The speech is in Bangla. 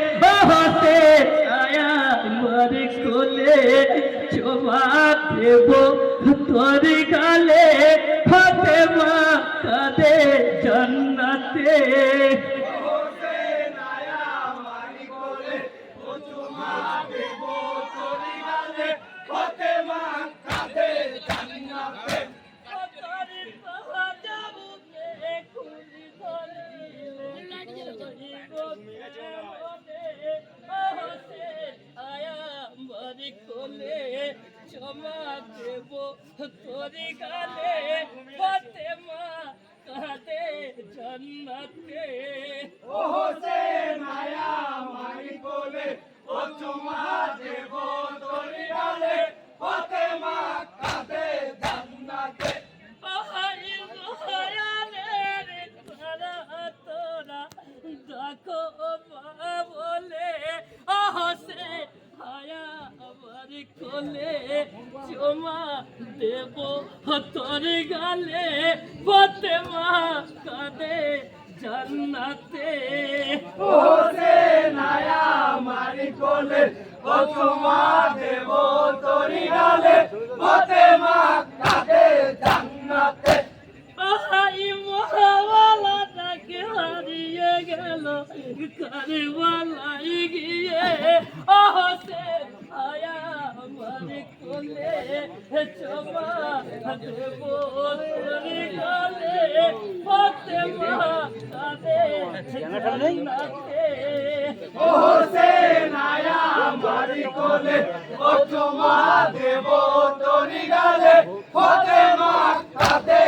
বাহাতে আয়া আমার কোলে চুমা দেব তোর গালে ফাতেমা কাঁদে জান্নাতে চমা দেব তোরি গালে ফাতেমা কাঁদে জান্নাতে ও হোসেন আয়া মারি কোলে ও চুমা দেব তোরি গালে ফাতেমা কাঁদে জান্নাতে আহাই দয়ালের তারা তোরা দেখো মা বলে আহসে আয়া আমার কোলে চুমা দেব তোর গালে ফাতেমা কাঁদে জান্নাতে ও হোসেন আয়া মারি কোলে ও চুমা দেব তোরি গালে ফাতেমা কাঁদে জান্নাতে আহাই মহাওয়ালা তাকে হারিয়ে গেল কারবালাই গিয়ে আহসে আয়া আমার কোলে চমা দেব তোর গালে ফাতেমা কাঁদে জান্নাতে ও হোসেন আয়া মারি কোলে ও চুমা দেব তোরি গালে ফাতেমা কাঁদে